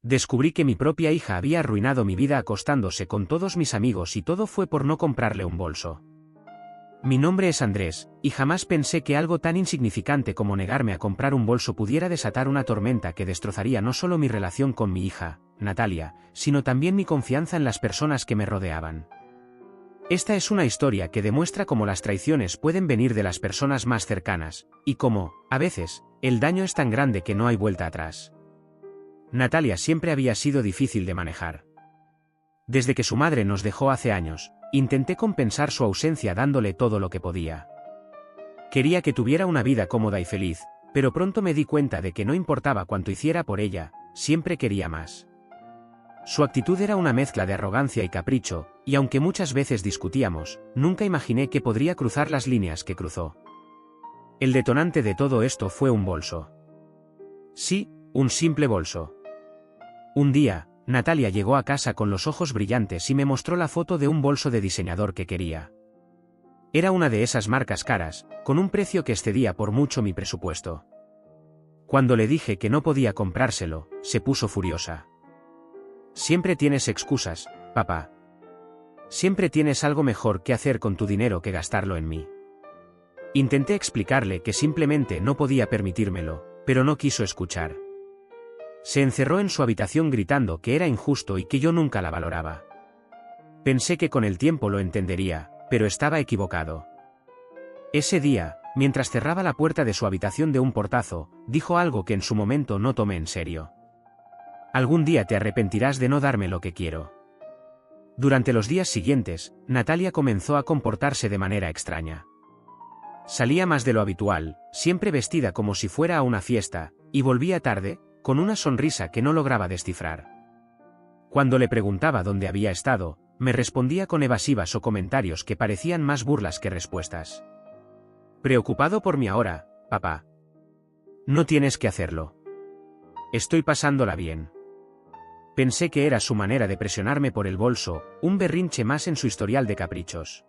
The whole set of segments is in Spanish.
Descubrí que mi propia hija había arruinado mi vida acostándose con todos mis amigos y todo fue por no comprarle un bolso. Mi nombre es Andrés, y jamás pensé que algo tan insignificante como negarme a comprar un bolso pudiera desatar una tormenta que destrozaría no solo mi relación con mi hija, Natalia, sino también mi confianza en las personas que me rodeaban. Esta es una historia que demuestra cómo las traiciones pueden venir de las personas más cercanas, y cómo, a veces, el daño es tan grande que no hay vuelta atrás. Natalia siempre había sido difícil de manejar. Desde que su madre nos dejó hace años, intenté compensar su ausencia dándole todo lo que podía. Quería que tuviera una vida cómoda y feliz, pero pronto me di cuenta de que no importaba cuánto hiciera por ella, siempre quería más. Su actitud era una mezcla de arrogancia y capricho, y aunque muchas veces discutíamos, nunca imaginé que podría cruzar las líneas que cruzó. El detonante de todo esto fue un bolso. Sí, un simple bolso. Un día, Natalia llegó a casa con los ojos brillantes y me mostró la foto de un bolso de diseñador que quería. Era una de esas marcas caras, con un precio que excedía por mucho mi presupuesto. Cuando le dije que no podía comprárselo, se puso furiosa. Siempre tienes excusas, papá. Siempre tienes algo mejor que hacer con tu dinero que gastarlo en mí. Intenté explicarle que simplemente no podía permitírmelo, pero no quiso escuchar. Se encerró en su habitación gritando que era injusto y que yo nunca la valoraba. Pensé que con el tiempo lo entendería, pero estaba equivocado. Ese día, mientras cerraba la puerta de su habitación de un portazo, dijo algo que en su momento no tomé en serio. Algún día te arrepentirás de no darme lo que quiero. Durante los días siguientes, Natalia comenzó a comportarse de manera extraña. Salía más de lo habitual, siempre vestida como si fuera a una fiesta, y volvía tarde, con una sonrisa que no lograba descifrar. Cuando le preguntaba dónde había estado, me respondía con evasivas o comentarios que parecían más burlas que respuestas. Preocupado por mí ahora, papá. No tienes que hacerlo. Estoy pasándola bien. Pensé que era su manera de presionarme por el bolso, un berrinche más en su historial de caprichos.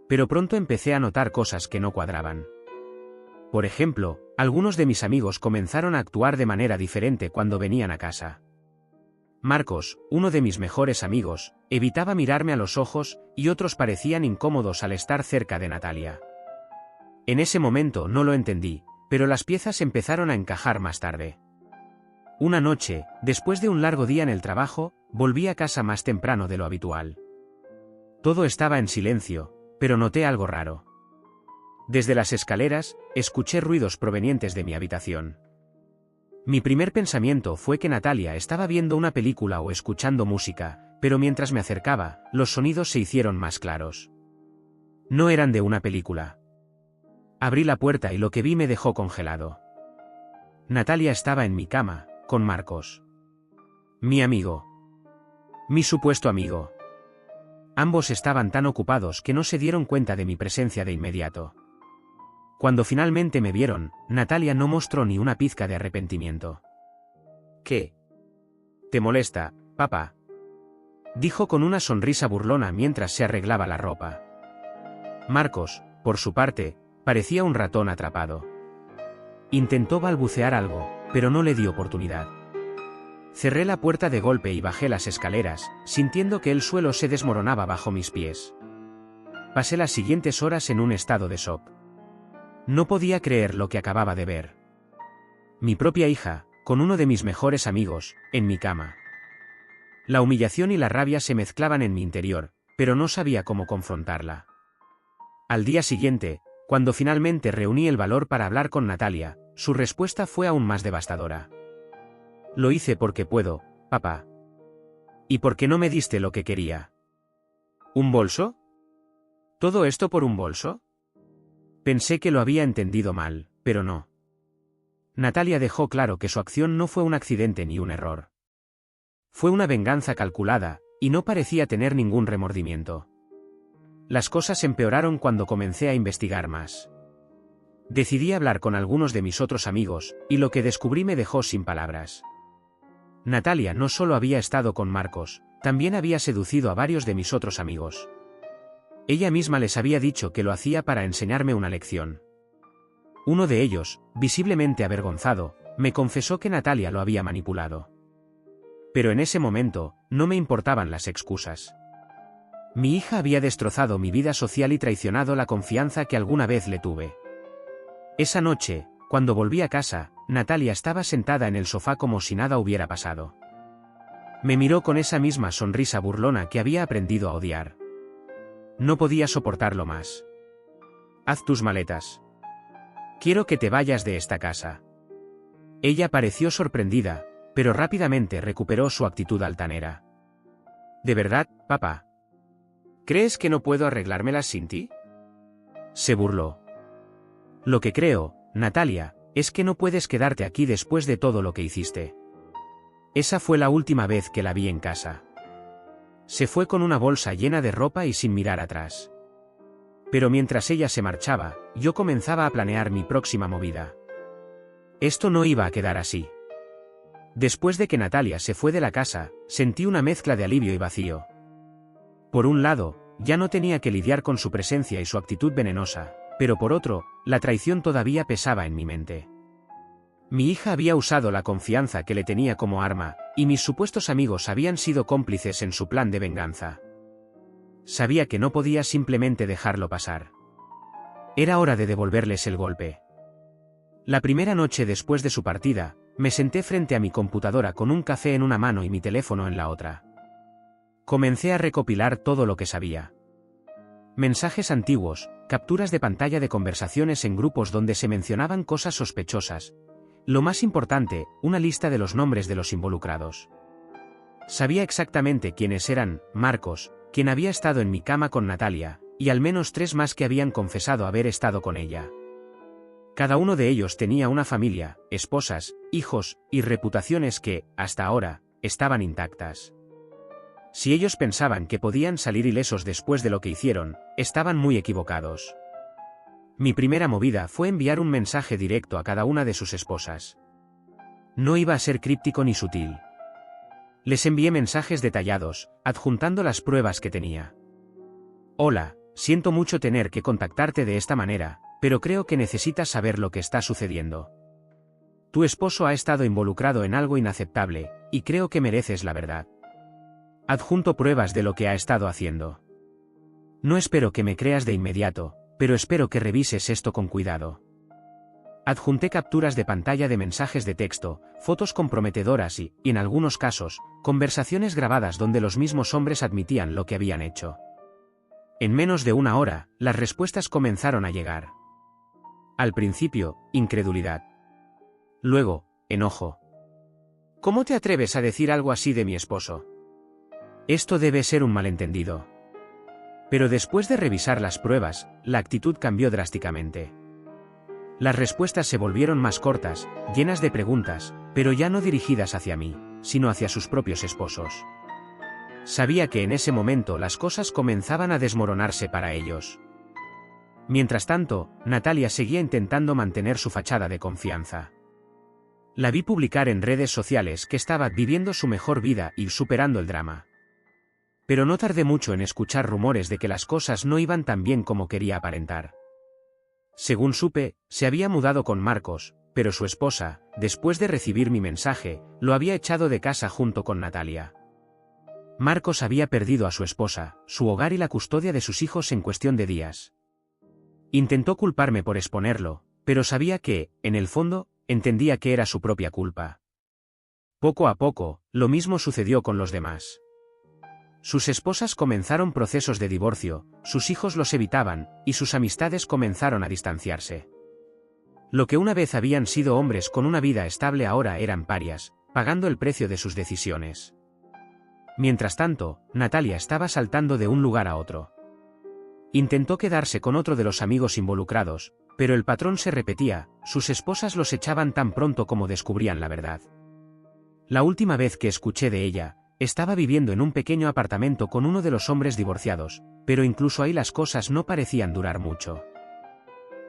Pero pronto empecé a notar cosas que no cuadraban. Por ejemplo, algunos de mis amigos comenzaron a actuar de manera diferente cuando venían a casa. Marcos, uno de mis mejores amigos, evitaba mirarme a los ojos, y otros parecían incómodos al estar cerca de Natalia. En ese momento no lo entendí, pero las piezas empezaron a encajar más tarde. Una noche, después de un largo día en el trabajo, volví a casa más temprano de lo habitual. Todo estaba en silencio, pero noté algo raro. Desde las escaleras, escuché ruidos provenientes de mi habitación. Mi primer pensamiento fue que Natalia estaba viendo una película o escuchando música, pero mientras me acercaba, los sonidos se hicieron más claros. No eran de una película. Abrí la puerta y lo que vi me dejó congelado. Natalia estaba en mi cama, con Marcos. Mi amigo. Mi supuesto amigo. Ambos estaban tan ocupados que no se dieron cuenta de mi presencia de inmediato. Cuando finalmente me vieron, Natalia no mostró ni una pizca de arrepentimiento. ¿Qué? ¿Te molesta, papá? Dijo con una sonrisa burlona mientras se arreglaba la ropa. Marcos, por su parte, parecía un ratón atrapado. Intentó balbucear algo, pero no le di oportunidad. Cerré la puerta de golpe y bajé las escaleras, sintiendo que el suelo se desmoronaba bajo mis pies. Pasé las siguientes horas en un estado de shock. No podía creer lo que acababa de ver. Mi propia hija, con uno de mis mejores amigos, en mi cama. La humillación y la rabia se mezclaban en mi interior, pero no sabía cómo confrontarla. Al día siguiente, cuando finalmente reuní el valor para hablar con Natalia, su respuesta fue aún más devastadora. Lo hice porque puedo, papá. ¿Y por qué no me diste lo que quería? ¿Un bolso? ¿Todo esto por un bolso? Pensé que lo había entendido mal, pero no. Natalia dejó claro que su acción no fue un accidente ni un error. Fue una venganza calculada, y no parecía tener ningún remordimiento. Las cosas empeoraron cuando comencé a investigar más. Decidí hablar con algunos de mis otros amigos, y lo que descubrí me dejó sin palabras. Natalia no solo había estado con Marcos, también había seducido a varios de mis otros amigos. Ella misma les había dicho que lo hacía para enseñarme una lección. Uno de ellos, visiblemente avergonzado, me confesó que Natalia lo había manipulado. Pero en ese momento, no me importaban las excusas. Mi hija había destrozado mi vida social y traicionado la confianza que alguna vez le tuve. Esa noche, cuando volví a casa, Natalia estaba sentada en el sofá como si nada hubiera pasado. Me miró con esa misma sonrisa burlona que había aprendido a odiar. No podía soportarlo más. Haz tus maletas. Quiero que te vayas de esta casa. Ella pareció sorprendida, pero rápidamente recuperó su actitud altanera. ¿De verdad, papá? ¿Crees que no puedo arreglármelas sin ti? Se burló. Lo que creo, Natalia, es que no puedes quedarte aquí después de todo lo que hiciste. Esa fue la última vez que la vi en casa. Se fue con una bolsa llena de ropa y sin mirar atrás. Pero mientras ella se marchaba, yo comenzaba a planear mi próxima movida. Esto no iba a quedar así. Después de que Natalia se fue de la casa, sentí una mezcla de alivio y vacío. Por un lado, ya no tenía que lidiar con su presencia y su actitud venenosa, pero por otro, la traición todavía pesaba en mi mente. Mi hija había usado la confianza que le tenía como arma, y mis supuestos amigos habían sido cómplices en su plan de venganza. Sabía que no podía simplemente dejarlo pasar. Era hora de devolverles el golpe. La primera noche después de su partida, me senté frente a mi computadora con un café en una mano y mi teléfono en la otra. Comencé a recopilar todo lo que sabía. Mensajes antiguos, capturas de pantalla de conversaciones en grupos donde se mencionaban cosas sospechosas. Lo más importante, una lista de los nombres de los involucrados. Sabía exactamente quiénes eran: Marcos, quien había estado en mi cama con Natalia, y al menos 3 más que habían confesado haber estado con ella. Cada uno de ellos tenía una familia, esposas, hijos, y reputaciones que, hasta ahora, estaban intactas. Si ellos pensaban que podían salir ilesos después de lo que hicieron, estaban muy equivocados. Mi primera movida fue enviar un mensaje directo a cada una de sus esposas. No iba a ser críptico ni sutil. Les envié mensajes detallados, adjuntando las pruebas que tenía. Hola, siento mucho tener que contactarte de esta manera, pero creo que necesitas saber lo que está sucediendo. Tu esposo ha estado involucrado en algo inaceptable, y creo que mereces la verdad. Adjunto pruebas de lo que ha estado haciendo. No espero que me creas de inmediato, pero espero que revises esto con cuidado. Adjunté capturas de pantalla de mensajes de texto, fotos comprometedoras y, en algunos casos, conversaciones grabadas donde los mismos hombres admitían lo que habían hecho. En menos de una hora, las respuestas comenzaron a llegar. Al principio, incredulidad. Luego, enojo. ¿Cómo te atreves a decir algo así de mi esposo? Esto debe ser un malentendido. Pero después de revisar las pruebas, la actitud cambió drásticamente. Las respuestas se volvieron más cortas, llenas de preguntas, pero ya no dirigidas hacia mí, sino hacia sus propios esposos. Sabía que en ese momento las cosas comenzaban a desmoronarse para ellos. Mientras tanto, Natalia seguía intentando mantener su fachada de confianza. La vi publicar en redes sociales que estaba viviendo su mejor vida y superando el drama. Pero no tardé mucho en escuchar rumores de que las cosas no iban tan bien como quería aparentar. Según supe, se había mudado con Marcos, pero su esposa, después de recibir mi mensaje, lo había echado de casa junto con Natalia. Marcos había perdido a su esposa, su hogar y la custodia de sus hijos en cuestión de días. Intentó culparme por exponerlo, pero sabía que, en el fondo, entendía que era su propia culpa. Poco a poco, lo mismo sucedió con los demás. Sus esposas comenzaron procesos de divorcio, sus hijos los evitaban, y sus amistades comenzaron a distanciarse. Lo que una vez habían sido hombres con una vida estable ahora eran parias, pagando el precio de sus decisiones. Mientras tanto, Natalia estaba saltando de un lugar a otro. Intentó quedarse con otro de los amigos involucrados, pero el patrón se repetía, sus esposas los echaban tan pronto como descubrían la verdad. La última vez que escuché de ella, estaba viviendo en un pequeño apartamento con uno de los hombres divorciados, pero incluso ahí las cosas no parecían durar mucho.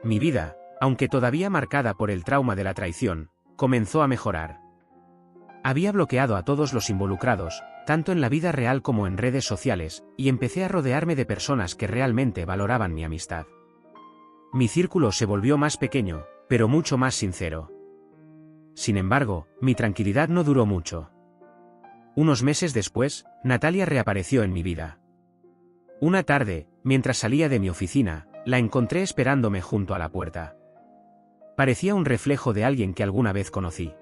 Mi vida, aunque todavía marcada por el trauma de la traición, comenzó a mejorar. Había bloqueado a todos los involucrados, tanto en la vida real como en redes sociales, y empecé a rodearme de personas que realmente valoraban mi amistad. Mi círculo se volvió más pequeño, pero mucho más sincero. Sin embargo, mi tranquilidad no duró mucho. Unos meses después, Natalia reapareció en mi vida. Una tarde, mientras salía de mi oficina, la encontré esperándome junto a la puerta. Parecía un reflejo de alguien que alguna vez conocí.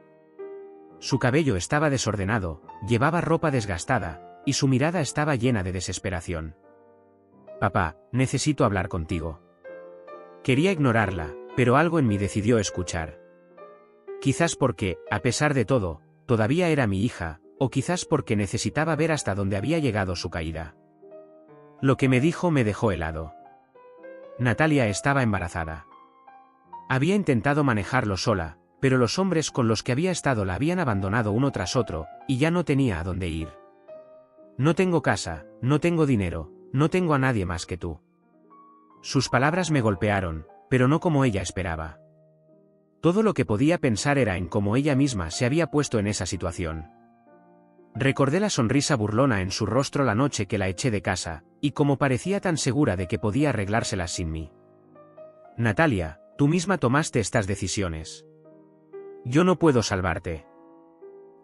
Su cabello estaba desordenado, llevaba ropa desgastada, y su mirada estaba llena de desesperación. «Papá, necesito hablar contigo». Quería ignorarla, pero algo en mí decidió escuchar. Quizás porque, a pesar de todo, todavía era mi hija, o quizás porque necesitaba ver hasta dónde había llegado su caída. Lo que me dijo me dejó helado. Natalia estaba embarazada. Había intentado manejarlo sola, pero los hombres con los que había estado la habían abandonado uno tras otro, y ya no tenía a dónde ir. «No tengo casa, no tengo dinero, no tengo a nadie más que tú». Sus palabras me golpearon, pero no como ella esperaba. Todo lo que podía pensar era en cómo ella misma se había puesto en esa situación. Recordé la sonrisa burlona en su rostro la noche que la eché de casa, y cómo parecía tan segura de que podía arreglárselas sin mí. «Natalia, tú misma tomaste estas decisiones. Yo no puedo salvarte».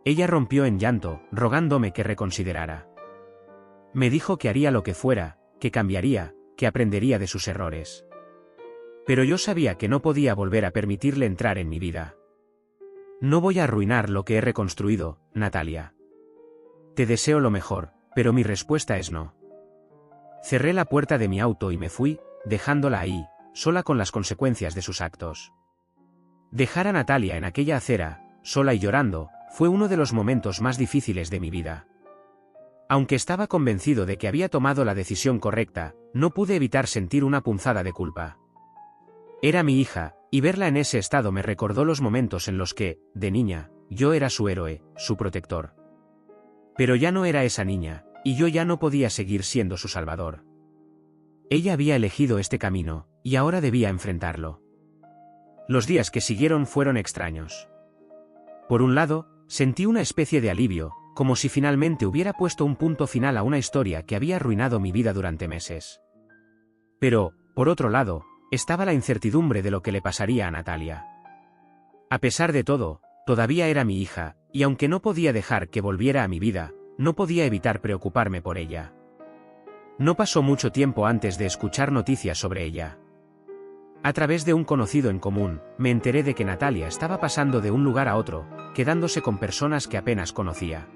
Ella rompió en llanto, rogándome que reconsiderara. Me dijo que haría lo que fuera, que cambiaría, que aprendería de sus errores. Pero yo sabía que no podía volver a permitirle entrar en mi vida. «No voy a arruinar lo que he reconstruido, Natalia. Te deseo lo mejor, pero mi respuesta es no». Cerré la puerta de mi auto y me fui, dejándola ahí, sola con las consecuencias de sus actos. Dejar a Natalia en aquella acera, sola y llorando, fue uno de los momentos más difíciles de mi vida. Aunque estaba convencido de que había tomado la decisión correcta, no pude evitar sentir una punzada de culpa. Era mi hija, y verla en ese estado me recordó los momentos en los que, de niña, yo era su héroe, su protector. Pero ya no era esa niña, y yo ya no podía seguir siendo su salvador. Ella había elegido este camino, y ahora debía enfrentarlo. Los días que siguieron fueron extraños. Por un lado, sentí una especie de alivio, como si finalmente hubiera puesto un punto final a una historia que había arruinado mi vida durante meses. Pero, por otro lado, estaba la incertidumbre de lo que le pasaría a Natalia. A pesar de todo, todavía era mi hija, y aunque no podía dejar que volviera a mi vida, no podía evitar preocuparme por ella. No pasó mucho tiempo antes de escuchar noticias sobre ella. A través de un conocido en común, me enteré de que Natalia estaba pasando de un lugar a otro, quedándose con personas que apenas conocía.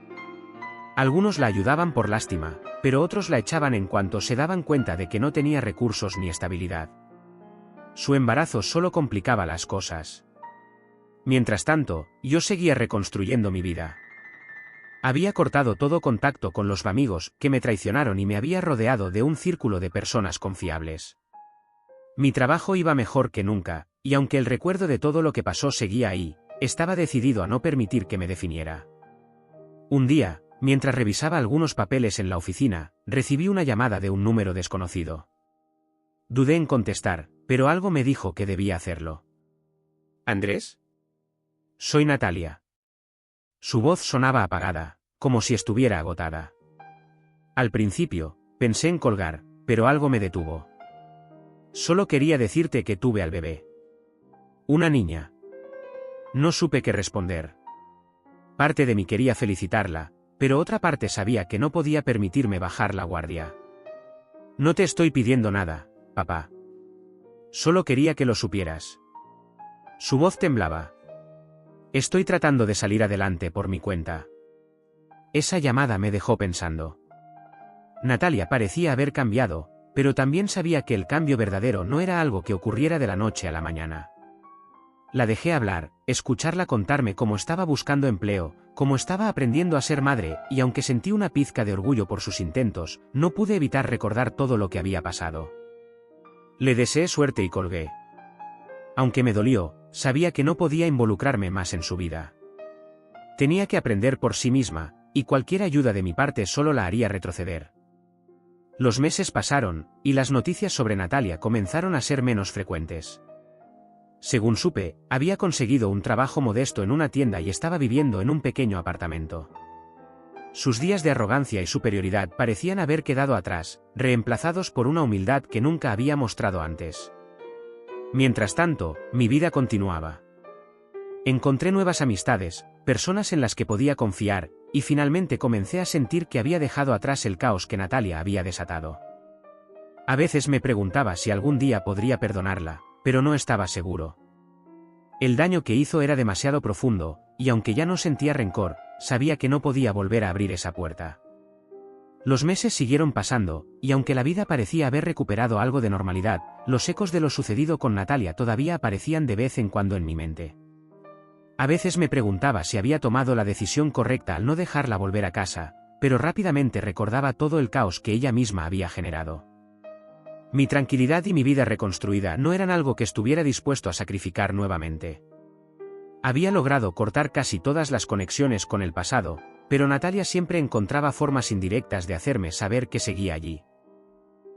Algunos la ayudaban por lástima, pero otros la echaban en cuanto se daban cuenta de que no tenía recursos ni estabilidad. Su embarazo solo complicaba las cosas. Mientras tanto, yo seguía reconstruyendo mi vida. Había cortado todo contacto con los amigos que me traicionaron y me había rodeado de un círculo de personas confiables. Mi trabajo iba mejor que nunca, y aunque el recuerdo de todo lo que pasó seguía ahí, estaba decidido a no permitir que me definiera. Un día, mientras revisaba algunos papeles en la oficina, recibí una llamada de un número desconocido. Dudé en contestar, pero algo me dijo que debía hacerlo. «¿Andrés?» «Soy Natalia». Su voz sonaba apagada, como si estuviera agotada. Al principio, pensé en colgar, pero algo me detuvo. «Solo quería decirte que tuve al bebé. Una niña». No supe qué responder. Parte de mí quería felicitarla, pero otra parte sabía que no podía permitirme bajar la guardia. «No te estoy pidiendo nada, papá. Solo quería que lo supieras». Su voz temblaba. «Estoy tratando de salir adelante por mi cuenta». Esa llamada me dejó pensando. Natalia parecía haber cambiado, pero también sabía que el cambio verdadero no era algo que ocurriera de la noche a la mañana. La dejé hablar, escucharla contarme cómo estaba buscando empleo, cómo estaba aprendiendo a ser madre, y aunque sentí una pizca de orgullo por sus intentos, no pude evitar recordar todo lo que había pasado. Le deseé suerte y colgué. Aunque me dolió, sabía que no podía involucrarme más en su vida. Tenía que aprender por sí misma, y cualquier ayuda de mi parte solo la haría retroceder. Los meses pasaron, y las noticias sobre Natalia comenzaron a ser menos frecuentes. Según supe, había conseguido un trabajo modesto en una tienda y estaba viviendo en un pequeño apartamento. Sus días de arrogancia y superioridad parecían haber quedado atrás, reemplazados por una humildad que nunca había mostrado antes. Mientras tanto, mi vida continuaba. Encontré nuevas amistades, personas en las que podía confiar, y finalmente comencé a sentir que había dejado atrás el caos que Natalia había desatado. A veces me preguntaba si algún día podría perdonarla, pero no estaba seguro. El daño que hizo era demasiado profundo, y aunque ya no sentía rencor, sabía que no podía volver a abrir esa puerta. Los meses siguieron pasando, y aunque la vida parecía haber recuperado algo de normalidad, los ecos de lo sucedido con Natalia todavía aparecían de vez en cuando en mi mente. A veces me preguntaba si había tomado la decisión correcta al no dejarla volver a casa, pero rápidamente recordaba todo el caos que ella misma había generado. Mi tranquilidad y mi vida reconstruida no eran algo que estuviera dispuesto a sacrificar nuevamente. Había logrado cortar casi todas las conexiones con el pasado, pero Natalia siempre encontraba formas indirectas de hacerme saber que seguía allí.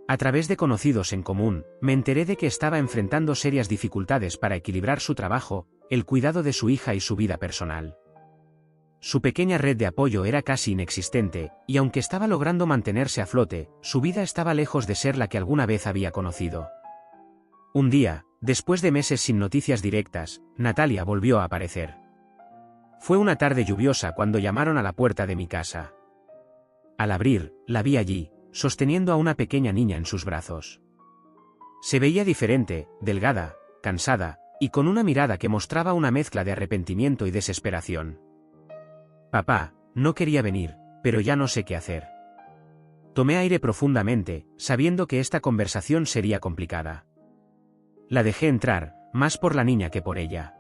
A través de conocidos en común, me enteré de que estaba enfrentando serias dificultades para equilibrar su trabajo, el cuidado de su hija y su vida personal. Su pequeña red de apoyo era casi inexistente, y aunque estaba logrando mantenerse a flote, su vida estaba lejos de ser la que alguna vez había conocido. Un día, después de meses sin noticias directas, Natalia volvió a aparecer. Fue una tarde lluviosa cuando llamaron a la puerta de mi casa. Al abrir, la vi allí, sosteniendo a una pequeña niña en sus brazos. Se veía diferente, delgada, cansada, y con una mirada que mostraba una mezcla de arrepentimiento y desesperación. Papá, no quería venir, pero ya no sé qué hacer. Tomé aire profundamente, sabiendo que esta conversación sería complicada. La dejé entrar, más por la niña que por ella.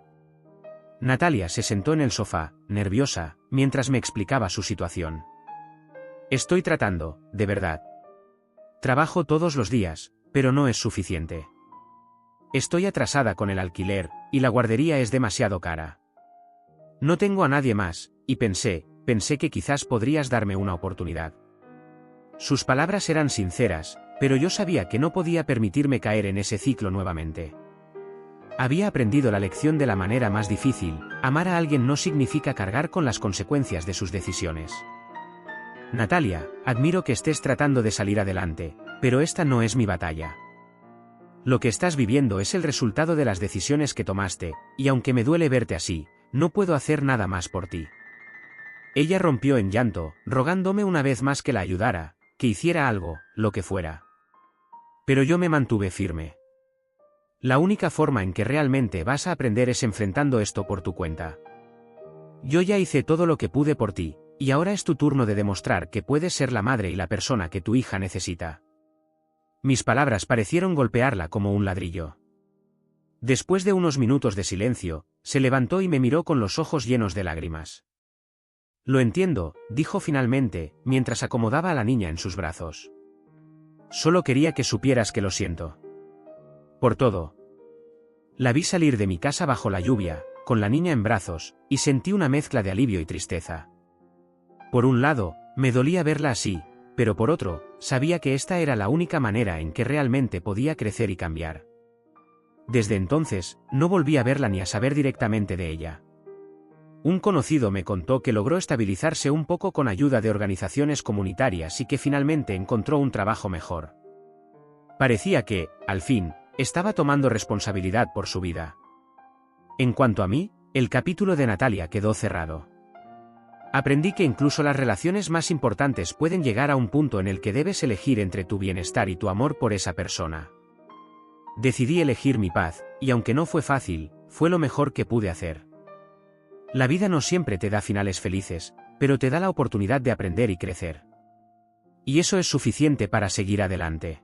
Natalia se sentó en el sofá, nerviosa, mientras me explicaba su situación. Estoy tratando, de verdad. Trabajo todos los días, pero no es suficiente. Estoy atrasada con el alquiler, y la guardería es demasiado cara. No tengo a nadie más, y pensé que quizás podrías darme una oportunidad. Sus palabras eran sinceras, pero yo sabía que no podía permitirme caer en ese ciclo nuevamente. Había aprendido la lección de la manera más difícil: amar a alguien no significa cargar con las consecuencias de sus decisiones. Natalia, admiro que estés tratando de salir adelante, pero esta no es mi batalla. Lo que estás viviendo es el resultado de las decisiones que tomaste, y aunque me duele verte así, no puedo hacer nada más por ti. Ella rompió en llanto, rogándome una vez más que la ayudara, que hiciera algo, lo que fuera. Pero yo me mantuve firme. La única forma en que realmente vas a aprender es enfrentando esto por tu cuenta. Yo ya hice todo lo que pude por ti, y ahora es tu turno de demostrar que puedes ser la madre y la persona que tu hija necesita. Mis palabras parecieron golpearla como un ladrillo. Después de unos minutos de silencio, se levantó y me miró con los ojos llenos de lágrimas. Lo entiendo, dijo finalmente, mientras acomodaba a la niña en sus brazos. Solo quería que supieras que lo siento. Por todo. La vi salir de mi casa bajo la lluvia, con la niña en brazos, y sentí una mezcla de alivio y tristeza. Por un lado, me dolía verla así, pero por otro, sabía que esta era la única manera en que realmente podía crecer y cambiar. Desde entonces, no volví a verla ni a saber directamente de ella. Un conocido me contó que logró estabilizarse un poco con ayuda de organizaciones comunitarias y que finalmente encontró un trabajo mejor. Parecía que, al fin, estaba tomando responsabilidad por su vida. En cuanto a mí, el capítulo de Natalia quedó cerrado. Aprendí que incluso las relaciones más importantes pueden llegar a un punto en el que debes elegir entre tu bienestar y tu amor por esa persona. Decidí elegir mi paz, y aunque no fue fácil, fue lo mejor que pude hacer. La vida no siempre te da finales felices, pero te da la oportunidad de aprender y crecer. Y eso es suficiente para seguir adelante.